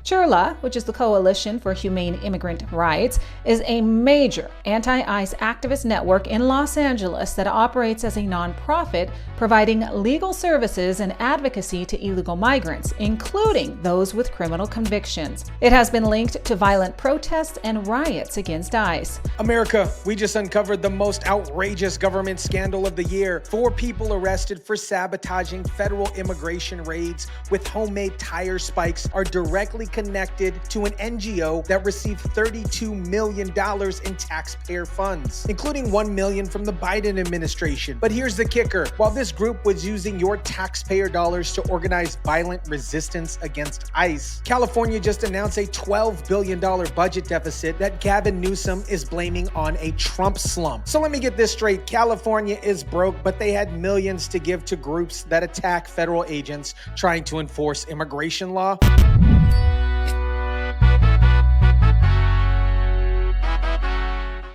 CHIRLA, which is the Coalition for Humane Immigrant Rights, is a major anti-ICE activist network in Los Angeles that operates as a nonprofit providing legal services and advocacy to illegal migrants, including those with criminal convictions. It has been linked to violent protests and riots against ICE. America, we just uncovered the most outrageous government scandal of the year. 4 people arrested for sabotaging federal immigration raids with homemade tire spikes are directly connected to an NGO that received $32 million in taxpayer funds, including $1 million from the Biden administration. But here's the kicker. While this group was using your taxpayer dollars to organize violent resistance against ICE, California just announced a $12 billion budget deficit that Gavin Newsom is blaming on a Trump slump. So let me get this straight. California is broke, but they had millions to give to groups that attack federal agents trying to enforce immigration law.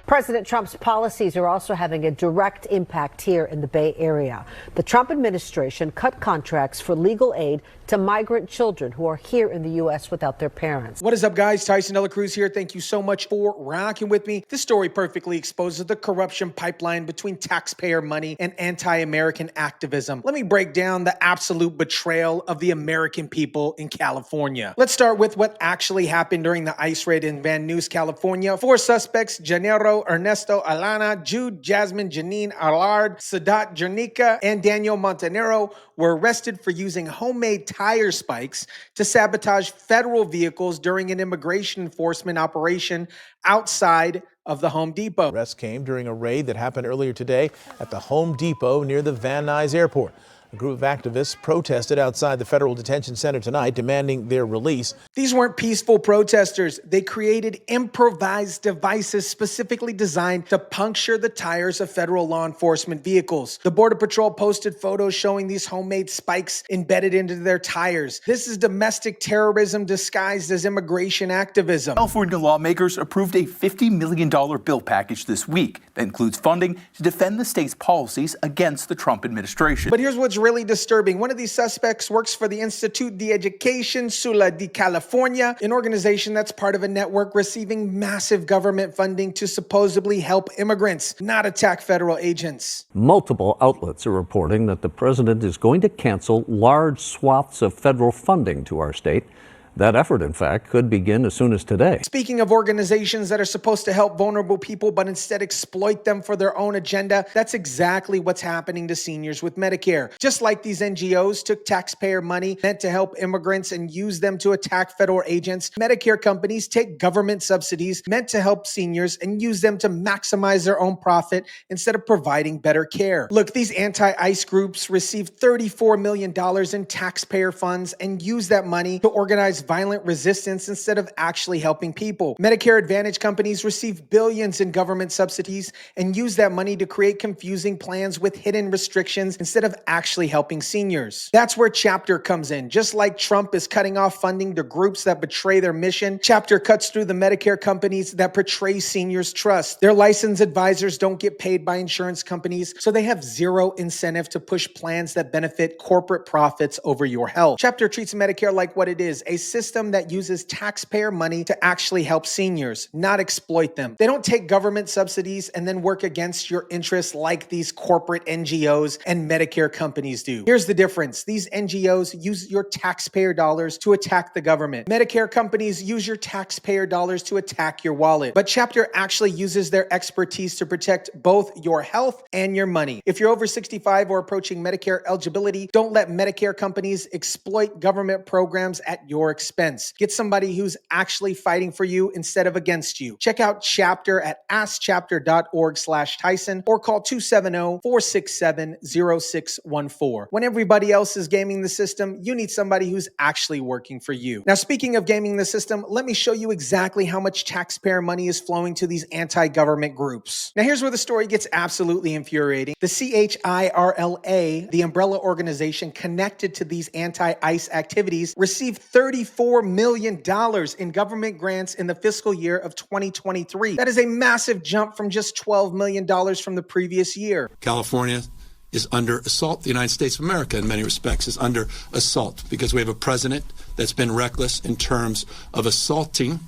President Trump's policies are also having a direct impact here in the Bay Area. The Trump administration cut contracts for legal aid to migrant children who are here in the U.S. without their parents. What is up, guys? Tyson Dela Cruz here. Thank you so much for rocking with me. This story perfectly exposes the corruption pipeline between taxpayer money and anti-American activism. Let me break down the absolute betrayal of the American people in California. Let's start with what actually happened during the ICE raid in Van Nuys, California. 4 suspects, Janero, Ernesto, Alana, Jude, Jasmine, Janine, Allard, Sadat, Jernica, and Daniel Montanero, were arrested for using homemade tire spikes to sabotage federal vehicles during an immigration enforcement operation outside of the Home Depot. Arrests came during a raid that happened earlier today at the Home Depot near the Van Nuys Airport. A group of activists protested outside the federal detention center tonight, demanding their release. These weren't peaceful protesters. They created improvised devices specifically designed to puncture the tires of federal law enforcement vehicles. The Border Patrol posted photos showing these homemade spikes embedded into their tires. This is domestic terrorism disguised as immigration activism. California lawmakers approved a $50 million bill package this week that includes funding to defend the state's policies against the Trump administration. But here's what's really disturbing. One of these suspects works for the Institute de Educación Sula de California, an organization that's part of a network receiving massive government funding to supposedly help immigrants, not attack federal agents. Multiple outlets are reporting that the president is going to cancel large swaths of federal funding to our state. That effort, in fact, could begin as soon as today. Speaking of organizations that are supposed to help vulnerable people but instead exploit them for their own agenda, that's exactly what's happening to seniors with Medicare. Just like these NGOs took taxpayer money meant to help immigrants and use them to attack federal agents, Medicare companies take government subsidies meant to help seniors and use them to maximize their own profit instead of providing better care. Look, these anti-ICE groups receive $34 million in taxpayer funds and use that money to organize violent resistance instead of actually helping people. Medicare Advantage companies receive billions in government subsidies and use that money to create confusing plans with hidden restrictions instead of actually helping seniors. That's where Chapter comes in. Just like Trump is cutting off funding to groups that betray their mission, Chapter cuts through the Medicare companies that betray seniors' trust. Their licensed advisors don't get paid by insurance companies, so they have zero incentive to push plans that benefit corporate profits over your health. Chapter treats Medicare like what it is, a system that uses taxpayer money to actually help seniors, not exploit them. They don't take government subsidies and then work against your interests like these corporate NGOs and Medicare companies do. Here's the difference. These NGOs use your taxpayer dollars to attack the government. Medicare companies use your taxpayer dollars to attack your wallet. But Chapter actually uses their expertise to protect both your health and your money. If you're over 65 or approaching Medicare eligibility, don't let Medicare companies exploit government programs at your expense. Get somebody who's actually fighting for you instead of against you. Check out Chapter at askchapter.org/Tyson or call 270-467-0614. When everybody else is gaming the system, you need somebody who's actually working for you. Now, speaking of gaming the system, let me show you exactly how much taxpayer money is flowing to these anti-government groups. Now, here's where the story gets absolutely infuriating. The CHIRLA, the umbrella organization connected to these anti-ICE activities, received $34 million in government grants in the fiscal year of 2023. That is a massive jump from just $12 million from the previous year. California is under assault. The United States of America, in many respects, is under assault because we have a president that's been reckless in terms of assaulting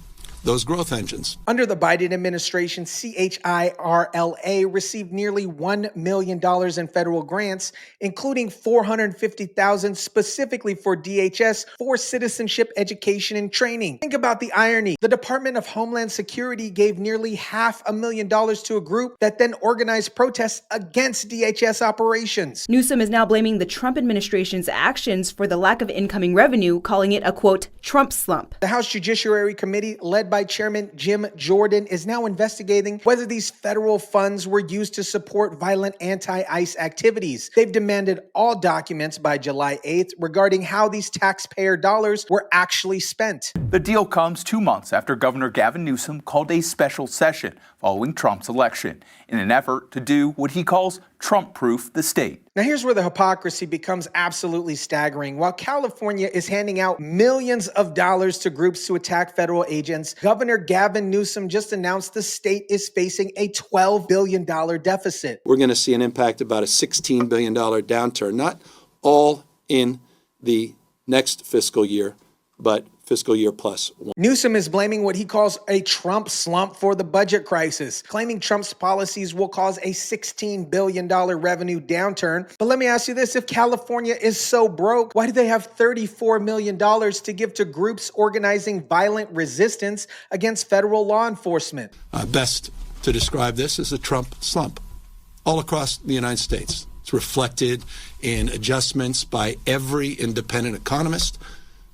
those growth engines. Under the Biden administration, CHIRLA received nearly $1 million in federal grants, including $450,000 specifically for DHS for citizenship education and training. Think about the irony. The Department of Homeland Security gave nearly $500,000 to a group that then organized protests against DHS operations. Newsom is now blaming the Trump administration's actions for the lack of incoming revenue, calling it a, quote, Trump slump. The House Judiciary Committee, led by Chairman Jim Jordan, is now investigating whether these federal funds were used to support violent anti-ICE activities. They've demanded all documents by July 8th regarding how these taxpayer dollars were actually spent. The deal comes 2 months after Governor Gavin Newsom called a special session following Trump's election in an effort to do what he calls Trump-proof the state. Now here's where the hypocrisy becomes absolutely staggering. While California is handing out millions of dollars to groups to attack federal agents, Governor Gavin Newsom just announced the state is facing a $12 billion deficit. We're going to see an impact about a $16 billion downturn, not all in the next fiscal year, but fiscal year plus one. Newsom is blaming what he calls a Trump slump for the budget crisis, claiming Trump's policies will cause a $16 billion revenue downturn. But let me ask you this, if California is so broke, why do they have $34 million to give to groups organizing violent resistance against federal law enforcement? Best to describe this as a Trump slump all across the United States. It's reflected in adjustments by every independent economist,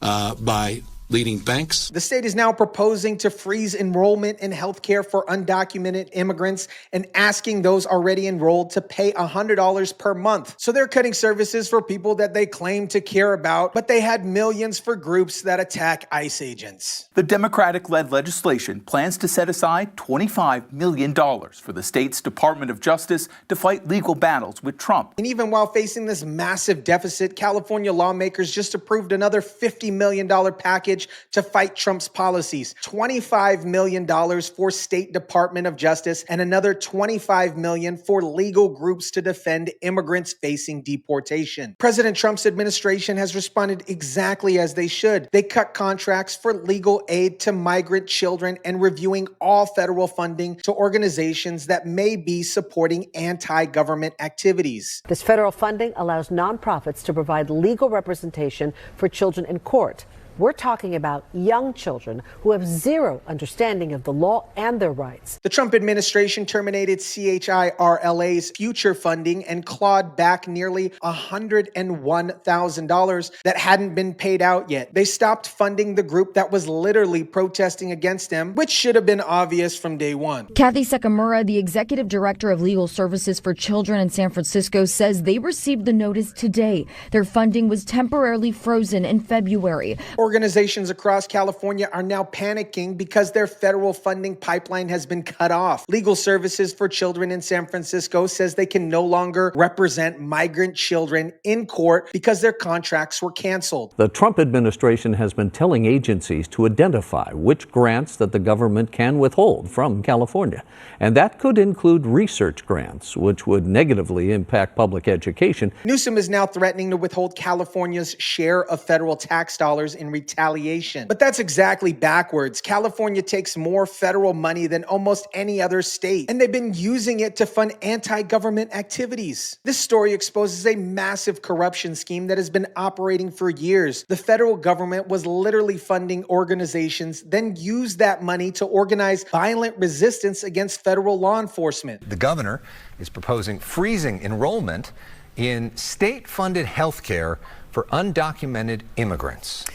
by leading banks. The state is now proposing to freeze enrollment in healthcare for undocumented immigrants and asking those already enrolled to pay $100 per month. So they're cutting services for people that they claim to care about, but they had millions for groups that attack ICE agents. The Democratic-led legislation plans to set aside $25 million for the state's Department of Justice to fight legal battles with Trump. And even while facing this massive deficit, California lawmakers just approved another $50 million package to fight Trump's policies. $25 million for State Department of Justice and another $25 million for legal groups to defend immigrants facing deportation. President Trump's administration has responded exactly as they should. They cut contracts for legal aid to migrant children and reviewing all federal funding to organizations that may be supporting anti-government activities. This federal funding allows nonprofits to provide legal representation for children in court. We're talking about young children who have zero understanding of the law and their rights. The Trump administration terminated CHIRLA's future funding and clawed back nearly $101,000 that hadn't been paid out yet. They stopped funding the group that was literally protesting against them, which should have been obvious from day one. Kathy Sakamura, the executive director of legal services for children in San Francisco, says they received the notice today. Their funding was temporarily frozen in February. Organizations across California are now panicking because their federal funding pipeline has been cut off. Legal Services for Children in San Francisco says they can no longer represent migrant children in court because their contracts were canceled. The Trump administration has been telling agencies to identify which grants that the government can withhold from California. And that could include research grants, which would negatively impact public education. Newsom is now threatening to withhold California's share of federal tax dollars in retaliation. But that's exactly backwards. California takes more federal money than almost any other state, and they've been using it to fund anti-government activities. This story exposes a massive corruption scheme that has been operating for years. The federal government was literally funding organizations, then used that money to organize violent resistance against federal law enforcement. The governor is proposing freezing enrollment in state-funded health care for undocumented immigrants.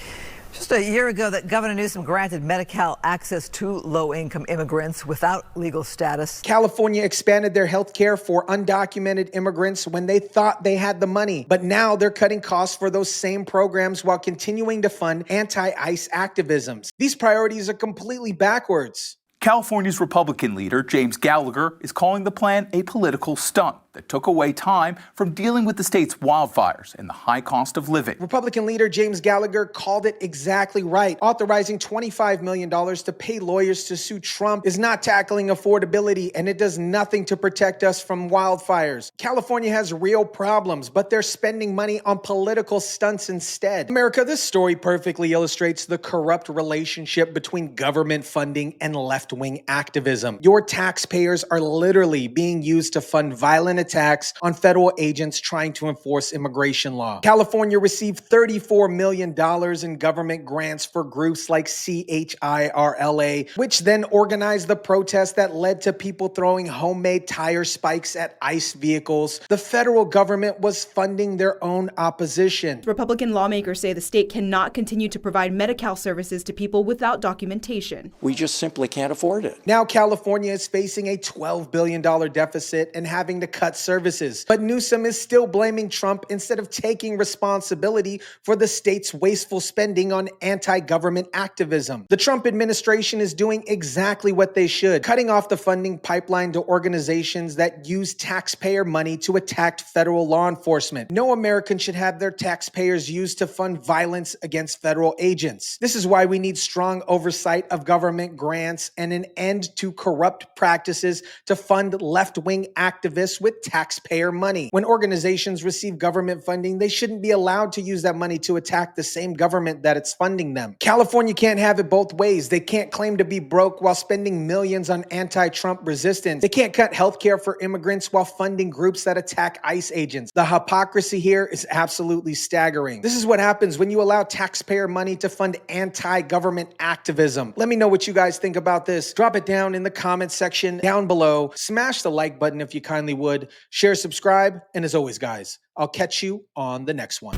Just a year ago, that Governor Newsom granted Medi-Cal access to low-income immigrants without legal status. California expanded their health care for undocumented immigrants when they thought they had the money. But now they're cutting costs for those same programs while continuing to fund anti-ICE activism. These priorities are completely backwards. California's Republican leader, James Gallagher, is calling the plan a political stunt. that took away time from dealing with the state's wildfires and the high cost of living. Republican leader James Gallagher called it exactly right. Authorizing $25 million to pay lawyers to sue Trump is not tackling affordability, and it does nothing to protect us from wildfires. California has real problems, but they're spending money on political stunts instead. America, this story perfectly illustrates the corrupt relationship between government funding and left-wing activism. Your taxpayers are literally being used to fund violent attacks on federal agents trying to enforce immigration law. California received $34 million in government grants for groups like CHIRLA, which then organized the protests that led to people throwing homemade tire spikes at ICE vehicles. The federal government was funding their own opposition. Republican lawmakers say the state cannot continue to provide Medi-Cal services to people without documentation. We just simply can't afford it. Now California is facing a $12 billion deficit and having to cut services. But Newsom is still blaming Trump instead of taking responsibility for the state's wasteful spending on anti-government activism. The Trump administration is doing exactly what they should, cutting off the funding pipeline to organizations that use taxpayer money to attack federal law enforcement. No American should have their taxpayers used to fund violence against federal agents. This is why we need strong oversight of government grants and an end to corrupt practices to fund left-wing activists with taxpayer money. When organizations receive government funding, they shouldn't be allowed to use that money to attack the same government that it's funding them. California can't have it both ways. They can't claim to be broke while spending millions on anti-Trump resistance. They can't cut healthcare for immigrants while funding groups that attack ICE agents. The hypocrisy here is absolutely staggering. This is what happens when you allow taxpayer money to fund anti-government activism. Let me know what you guys think about this. Drop it down in the comments section down below. Smash the like button if you kindly would. Share, subscribe, and as always, guys, I'll catch you on the next one.